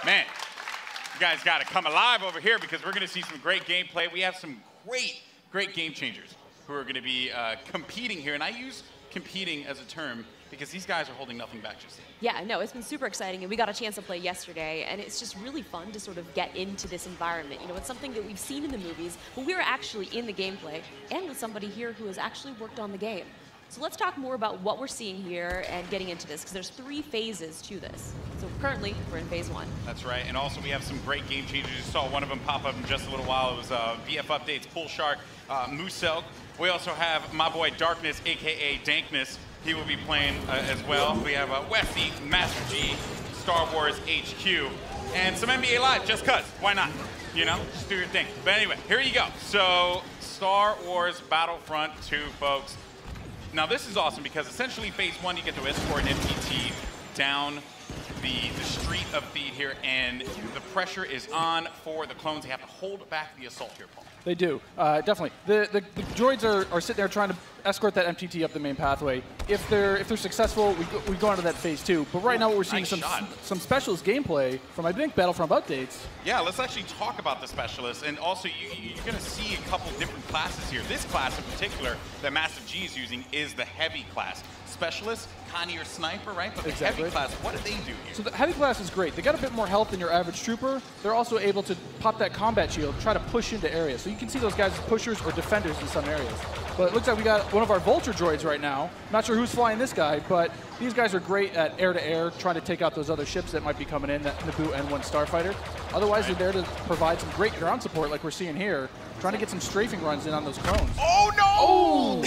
Man, you guys got to come alive over here because we're going to see some great gameplay. We have some great game changers who are going to be competing here. And I use competing as a term because these guys are holding nothing back just yet. Yeah, no, it's been super exciting, and we got a chance to play yesterday, and it's just really fun to sort of get into this environment. You know, it's something that we've seen in the movies, but we're actually in the gameplay, and with somebody here who has actually worked on the game. So let's talk more about what we're seeing here and getting into this, because there's 3 phases to this. So currently, we're in phase 1. That's right, and also we have some great game changers. You saw one of them pop up in just a little while. It was VF Updates, Pool Shark, Musel. We also have my boy Darkness, AKA Dankness. He will be playing as well. We have Westy, Master G, Star Wars HQ, and some NBA Live, just cuz. Why not? You know, just do your thing. But anyway, here you go. So, Star Wars Battlefront 2, folks. Now, this is awesome because essentially phase 1, you get to escort an MTT down the street of Theed here, and the pressure is on for the clones. They have to hold back the assault here, Paul. They do, definitely. The droids are sitting there trying to escort that MTT up the main pathway. If they're successful, we go on to that phase 2. But right now, what we're seeing is some specialist gameplay from, I think, Battlefront updates. Yeah, let's actually talk about the specialists. And also, you're going to see a couple different classes here. This class in particular that Massive G is using is the heavy class. Specialist, kind of your sniper, right? But the heavy class, what do they do here? So the heavy class is great. They got a bit more health than your average trooper. They're also able to pop that combat shield, try to push into areas. So you can see those guys as pushers or defenders in some areas. But it looks like we got one of our Vulture droids right now. Not sure who's flying this guy, but these guys are great at air-to-air, trying to take out those other ships that might be coming in, that Naboo N1 Starfighter. Otherwise, they're there to provide some great ground support like we're seeing here, trying to get some strafing runs in on those clones. Oh, no! Oh!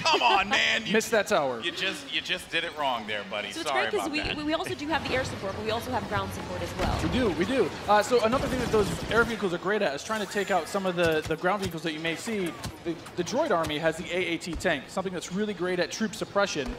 Come on, man. Missed that tower. You just did it wrong there, buddy. So it's Sorry great about because we also do have the air support, but we also have ground support as well. We do. So another thing that those air vehicles are great at is trying to take out some of the ground vehicles that you may see. The droid army has the AAT tank, something that's really great at troop suppression.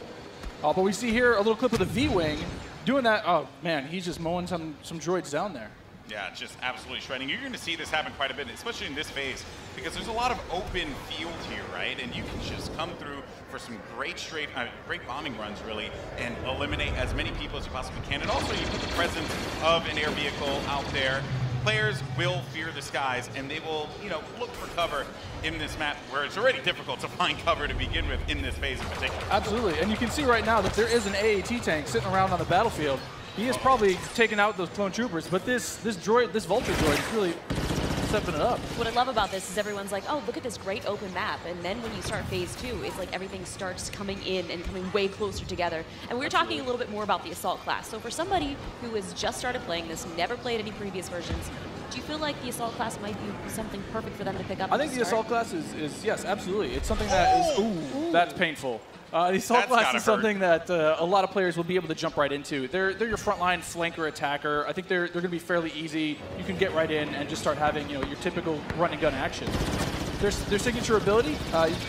But we see here a little clip of the V-Wing doing that. Oh, man, he's just mowing some droids down there. Yeah, just absolutely shredding. You're going to see this happen quite a bit, especially in this phase, because there's a lot of open field here, right? And you can just come through for some great great bombing runs, really, and eliminate as many people as you possibly can. And also, you put the presence of an air vehicle out there. Players will fear the skies, and they will, look for cover in this map where it's already difficult to find cover to begin with in this phase in particular. Absolutely, and you can see right now that there is an AAT tank sitting around on the battlefield. He is probably taking out those clone troopers, but this Vulture droid is really stepping it up. What I love about this is everyone's like, oh, look at this great open map. And then when you start phase 2, it's like everything starts coming in and coming way closer together. And we were talking a little bit more about the assault class. So for somebody who has just started playing this, never played any previous versions, do you feel like the assault class might be something perfect for them to pick up? I think the assault class is yes, absolutely. It's something that is, that's painful. The assault class is something that a lot of players will be able to jump right into. They're your frontline flanker attacker. I think they're going to be fairly easy. You can get right in and just start having your typical run and gun action. Their signature ability,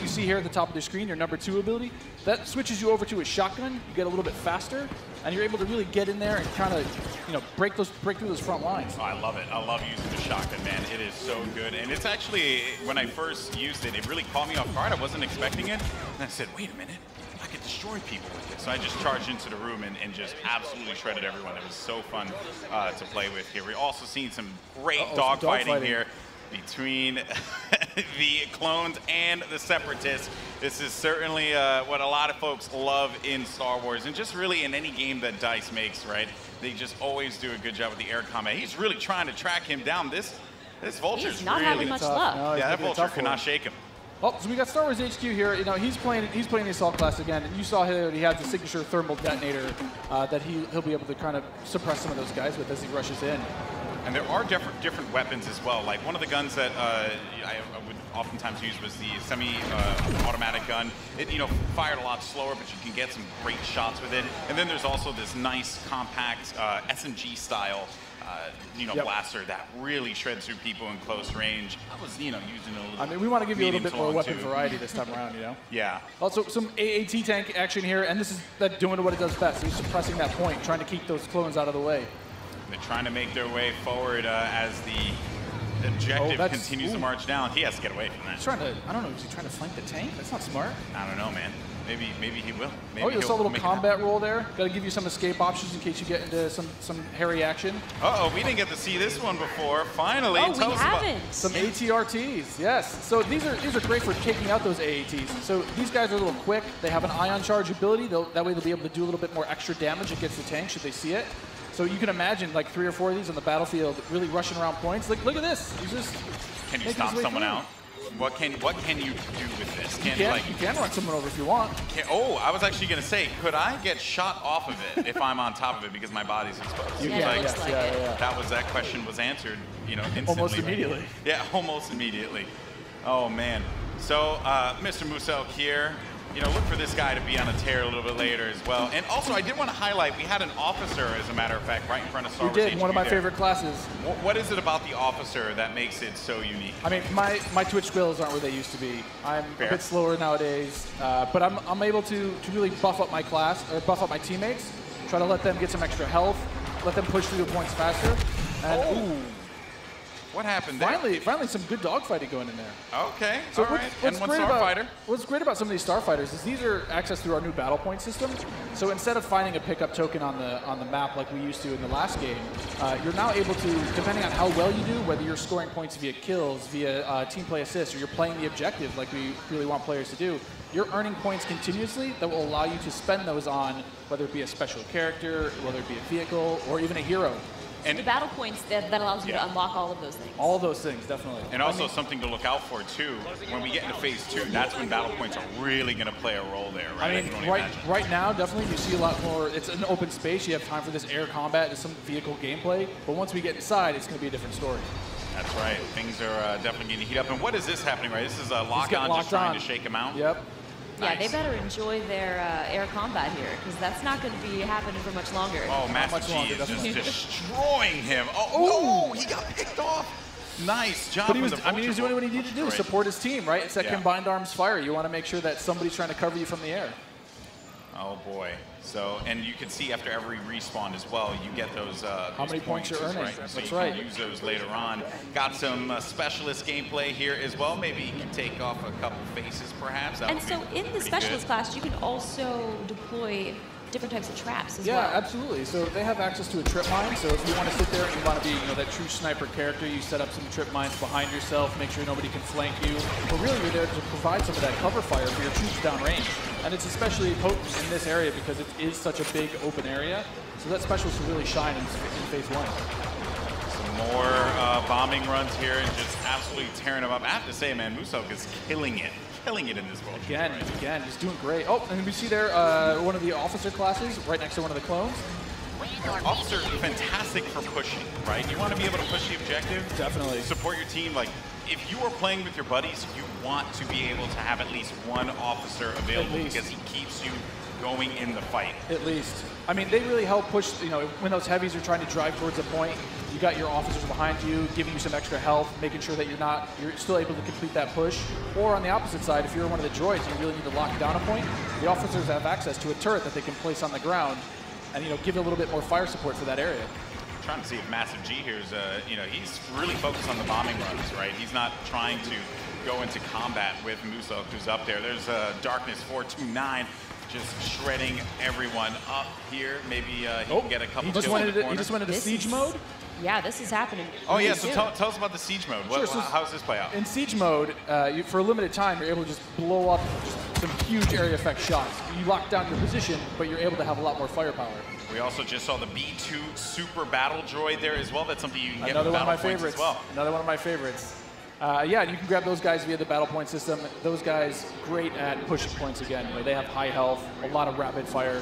you see here at the top of the screen, your number 2 ability, that switches you over to a shotgun. You get a little bit faster, and you're able to really get in there and kind of break through those front lines. Oh, I love it. I love using the shotgun, man. It is so good. And it's actually, when I first used it, it really caught me off guard. I wasn't expecting it. And I said, wait a minute. I could destroy people with it. So I just charged into the room and just absolutely shredded everyone. It was so fun to play with here. We're also seeing some great dogfighting here between the clones and the separatists. This is certainly what a lot of folks love in Star Wars, and just really in any game that DICE makes, right? They just always do a good job with the air combat. He's really trying to track him down. This Vulture's not really having much luck. No, yeah, that Vulture cannot shake him. Oh, so we got Star Wars HQ here. He's playing the assault class again, and you saw here he has the signature thermal detonator that he'll be able to kind of suppress some of those guys with as he rushes in. And there are different weapons as well. Like one of the guns that I would oftentimes use was the semi-automatic gun. It fired a lot slower, but you can get some great shots with it. And then there's also this nice compact SMG style blaster that really shreds through people in close range. I was, using it a little. I mean, we want to give you a little bit more weapon variety this time around, Yeah. Also, some AAT tank action here, and this is that doing what it does best. He's suppressing that point, trying to keep those clones out of the way. They're trying to make their way forward as objective continues to march down. He has to get away from that. He's trying to, I don't know, is he trying to flank the tank? That's not smart. I don't know, man. Maybe he will. Maybe you saw a little combat roll there. Got to give you some escape options in case you get into some hairy action. Uh-oh, we didn't get to see this one before. Finally, we haven't. Some ATRTs, yes. So these are great for taking out those AATs. So these guys are a little quick. They have an ion charge ability. That way they'll be able to do a little bit more extra damage against the tank should they see it. So you can imagine like 3 or 4 of these on the battlefield really rushing around points. Like, look at this. He's just Can you stomp someone out? What can you do with this? You can run someone over if you want. I was actually going to say, could I get shot off of it if I'm on top of it because my body's exposed? You can. That question was answered, instantly. Almost immediately. Yeah, almost immediately. Oh man. So Mr. Musel here. Look for this guy to be on a tear a little bit later as well. And also, I did want to highlight, we had an officer, as a matter of fact, right in front of Star Wars. We did, one of my favorite classes. What is it about the officer that makes it so unique? I mean, my Twitch skills aren't where they used to be. I'm a bit slower nowadays, but I'm able to really buff up my class, or buff up my teammates, try to let them get some extra health, let them push through the points faster. And, what happened there? Finally some good dogfighting going in there. Okay, so all right. And one starfighter. What's great about some of these starfighters is these are accessed through our new battle point system. So instead of finding a pickup token on the map like we used to in the last game, you're now able to, depending on how well you do, whether you're scoring points via kills, via team play assists, or you're playing the objective like we really want players to do, you're earning points continuously that will allow you to spend those on whether it be a special character, whether it be a vehicle, or even a hero. And the battle points that allows you to unlock all of those things. All of those things, definitely. And also something to look out for too. When we get into phase 2, that's when battle points are really going to play a role there, right? I mean, right now, definitely you see a lot more. It's an open space. You have time for this air combat, and some vehicle gameplay. But once we get inside, it's going to be a different story. That's right. Things are definitely going to heat up. And what is this happening, right? This is a lock-on just trying to shake him out? Yep. Yeah, they better enjoy their air combat here, because that's not going to be happening for much longer. Oh, Master G is just destroying him. Oh, no, he got picked off. Nice job. But he was doing what he needed to do, support his team, right? It's that combined arms fire. You want to make sure that somebody's trying to cover you from the air. Oh, boy. So, and you can see after every respawn as well, you get those how many points you're earning. Right? So you can use those later on. Got some specialist gameplay here as well. Maybe you can take off a couple faces, perhaps. And so in the specialist class, you can also deploy different types of traps as well. Yeah, absolutely. So they have access to a trip mine. So if you want to sit there and you want to be, that true sniper character, you set up some trip mines behind yourself, make sure nobody can flank you. But really, you're there to provide some of that cover fire for your troops downrange. And it's especially potent in this area because it is such a big open area. So that specialist will really shine in phase 1. Some more bombing runs here and just absolutely tearing them up. I have to say, man, Musok is killing it in this world. Again, he's doing great. Oh, and we see there one of the officer classes right next to one of the clones. Officer, fantastic for pushing, right? You want to be able to push the objective. Definitely. Support your team. Like, if you are playing with your buddies, you want to be able to have at least one officer available because he keeps you going in the fight. At least. I mean, they really help push, when those heavies are trying to drive towards a point, you got your officers behind you, giving you some extra health, making sure that you're still able to complete that push. Or on the opposite side, if you're one of the droids and you really need to lock down a point, the officers have access to a turret that they can place on the ground and, give a little bit more fire support for that area. I'm trying to see if Massive G here is, he's really focused on the bombing runs, right? He's not trying to go into combat with Musok, who's up there. There's Darkness 429. Just shredding everyone up here. Maybe he can get a couple kills in the corner. He just went into siege mode? Yeah, this is happening. Oh, yeah, so tell us about the siege mode. How does this play out? In siege mode, for a limited time, you're able to just blow up some huge area effect shots. You lock down your position, but you're able to have a lot more firepower. We also just saw the B2 Super Battle Droid there as well. That's something you can get with battle points as well. Another one of my favorites. Yeah, you can grab those guys via the battle point system. Those guys, great at pushing points again. They have high health, a lot of rapid fire.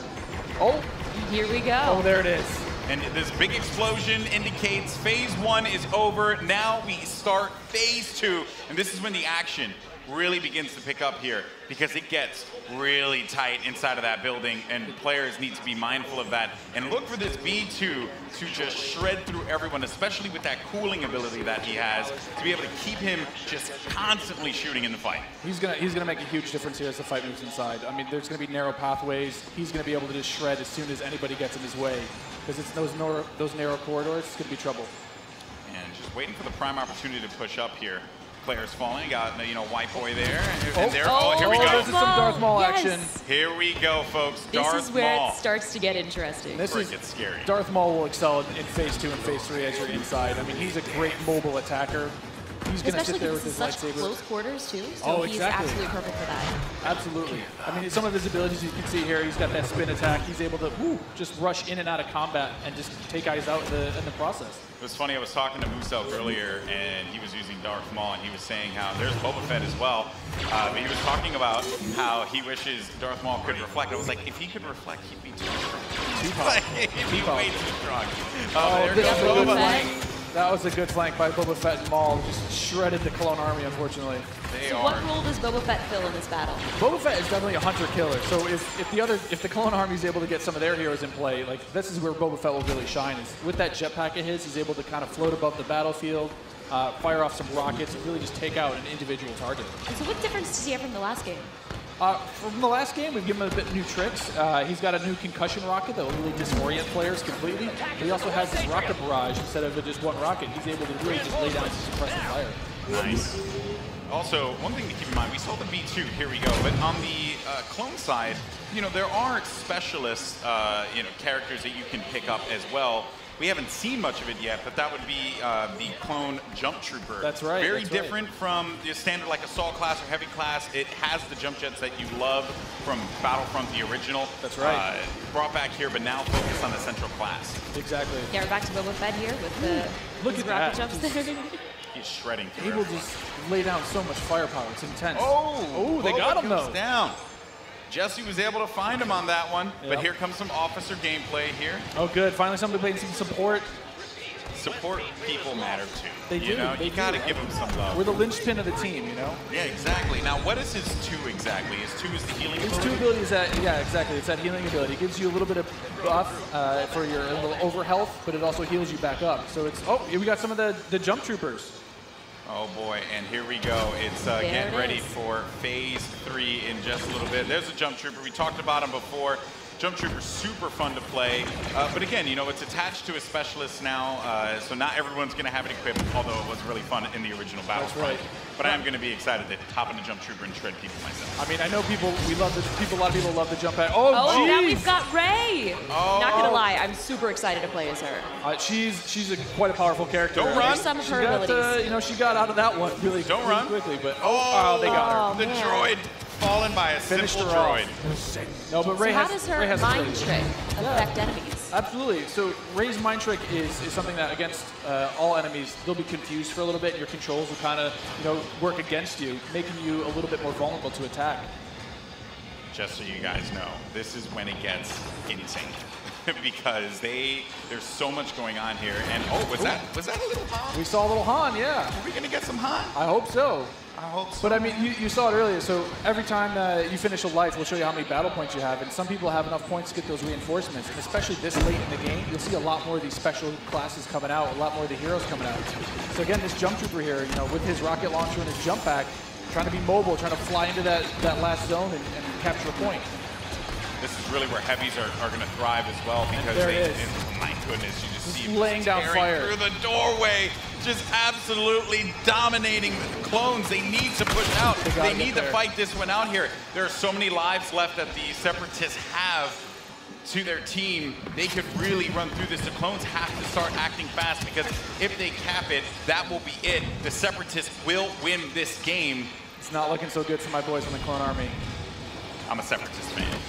Oh! Here we go. Oh, there it is. And this big explosion indicates phase 1 is over. Now we start phase 2. And this is when the action really begins to pick up here because it gets really tight inside of that building and players need to be mindful of that and look for this B2 to just shred through everyone, especially with that cooling ability that he has, to be able to keep him just constantly shooting in the fight. He's gonna make a huge difference here as the fight moves inside. I mean, there's gonna be narrow pathways. He's gonna be able to just shred as soon as anybody gets in his way because it's those narrow corridors. It's gonna be trouble. And just waiting for the prime opportunity to push up here. Players falling, got White Boy there, and there. Oh, here we go. This is some Darth Maul action. Here we go, folks. This is where it starts to get interesting. This is scary. Darth Maul will excel in phase 2 and phase 3 as you're inside. I mean, he's a great mobile attacker. He's going to sit there with his lightsaber. Especially close quarters, too. So he's absolutely perfect for that. Absolutely. I mean, some of his abilities you can see here, he's got that spin attack. He's able to just rush in and out of combat and just take guys out in the process. It was funny, I was talking to Musel earlier, and he was using Darth Maul, and he was saying how there's Boba Fett as well. But he was talking about how he wishes Darth Maul could reflect. I was like, if he could reflect, he'd be too strong. He'd be way too strong. There's Boba Fett. That was a good flank by Boba Fett and Maul. Just shredded the clone army, unfortunately. What role does Boba Fett fill in this battle? Boba Fett is definitely a hunter-killer. So if the clone army is able to get some of their heroes in play, like this is where Boba Fett will really shine. Is with that jetpack of his, he's able to kind of float above the battlefield, fire off some rockets, and really just take out an individual target. And so what difference does he have from the last game? From the last game, we've given him a bit new tricks. He's got a new concussion rocket that will really disorient players completely. But he also has this rocket barrage instead of just one rocket. He's able to really just lay down some suppressive fire. Nice. Also, one thing to keep in mind, we saw the B2, here we go, but on the clone side, there are specialist, characters that you can pick up as well. We haven't seen much of it yet, but that would be the clone jump trooper. That's right. Very different from the standard like assault class or heavy class. It has the jump jets that you love from Battlefront, the original. That's right. Brought back here, but now focused on the central class. Exactly. Yeah, we're back to Boba Fett here with the Look at rocket that. jumps there. He's shredding through. He will just lay down so much firepower. It's intense. Oh, they got him though. Down. Jesse was able to find him on that one, Yep. but here comes some officer gameplay here. Oh, good. Finally, somebody playing some support. Support people matter too. They do. You gotta give them some love. We're the linchpin of the team, Yeah, exactly. Now, what is his 2 exactly? His 2 is the healing ability? His 2 ability is that, yeah, exactly. It's that healing ability. It gives you a little bit of buff for your little over health, but it also heals you back up. So it's, we got some of the jump troopers. Oh boy, and here we go. It's getting ready for phase 3 in just a little bit. There's a jump trooper. We talked about him before. Jump trooper's super fun to play, but again, it's attached to a specialist now, so not everyone's going to have it equipped, although it was really fun in the original Battlefront. That's right. But I am going to be excited to hop into jump trooper and shred people myself. I mean, I know a lot of people love the jump pad. Oh, geez. now we've got Rey. Not gonna lie, I'm super excited to play as her. She's quite a powerful character. Don't run. There's some of her abilities. She got out of that one really quickly, but they got her. The droid fallen by a simple droid. No, but Rey how does her mind trick affect enemies? Absolutely. So Rey's mind trick is something that against all enemies, they'll be confused for a little bit, and your controls will kind of work against you, making you a little bit more vulnerable to attack. Just so you guys know, this is when it gets insane. Because there's so much going on here, and was that a little Han? We saw a little Han, yeah. Are we gonna get some Han? I hope so. I hope so. But I mean, you saw it earlier. So every time you finish a life, we'll show you how many battle points you have, and some people have enough points to get those reinforcements. And especially this late in the game, you'll see a lot more of these special classes coming out, a lot more of the heroes coming out. So again, this jump trooper here, with his rocket launcher and his jump pack, trying to be mobile, trying to fly into that last zone and capture a point. This is really where heavies are going to thrive as well, because my goodness, you just see laying down fire through the doorway, just absolutely dominating the clones. They need to push out. They need to fight this one out here. There are so many lives left that the Separatists have to their team. They could really run through this. The clones have to start acting fast, because if they cap it, that will be it. The Separatists will win this game. It's not looking so good for my boys in the clone army. I'm a Separatist fan,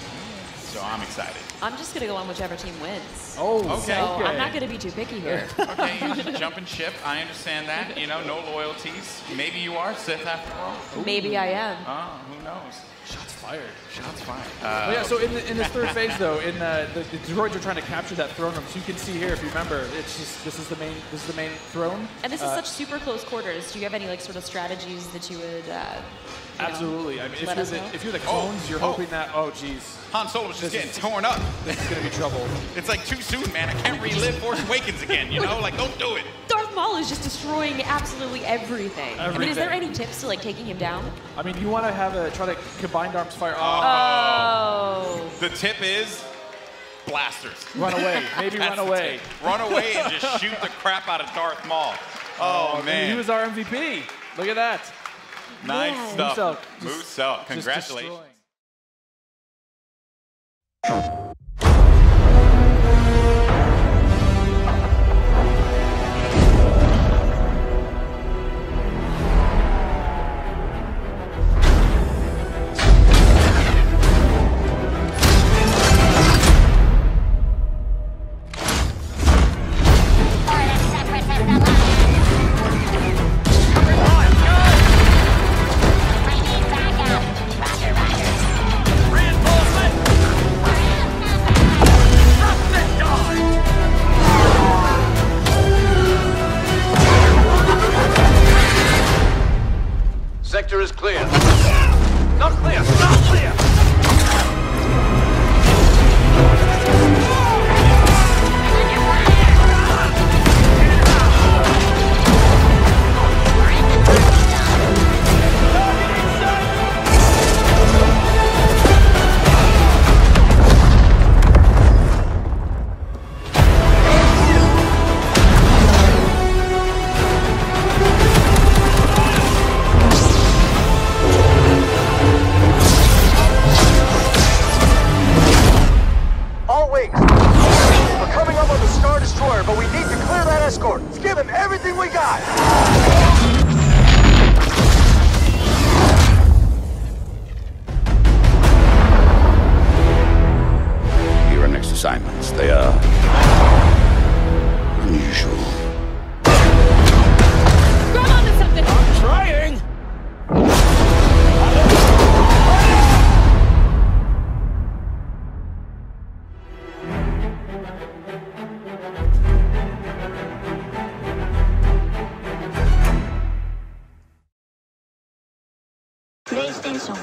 so I'm excited. I'm just gonna go on whichever team wins. Oh, okay. So I'm not gonna be too picky here. Okay, jump and ship. I understand that. No loyalties. Maybe you are Sith after all. Maybe I am. Oh, who knows? Shots fired. Shots fired. Yeah. So in this third phase, though, the droids are trying to capture that throne room. So you can see here, if you remember, it's just this is the main throne. And this is such super close quarters. Do you have any sort of strategies that you would? Absolutely. I mean, if you're the clones, you're hoping that. Oh, geez. Han Solo's just getting torn up. This is gonna be trouble. It's like too soon, man. I can't relive Force Awakens again. Don't do it. Darth Maul is just destroying absolutely everything. I mean, is there any tips to taking him down? I mean, you want to try to combined arms fire. Oh. The tip is blasters. Run away. Maybe run away. Run away and just shoot the crap out of Darth Maul. Oh, man. He was our MVP. Look at that. Nice stuff. Musel, congratulations. Sector is clear. Not clear! Not clear! We're coming up on the Star Destroyer, but we need to clear that escort. Let's give him everything we got. Here are next assignments. They are unusual. Grab onto something. I'm trying. PlayStation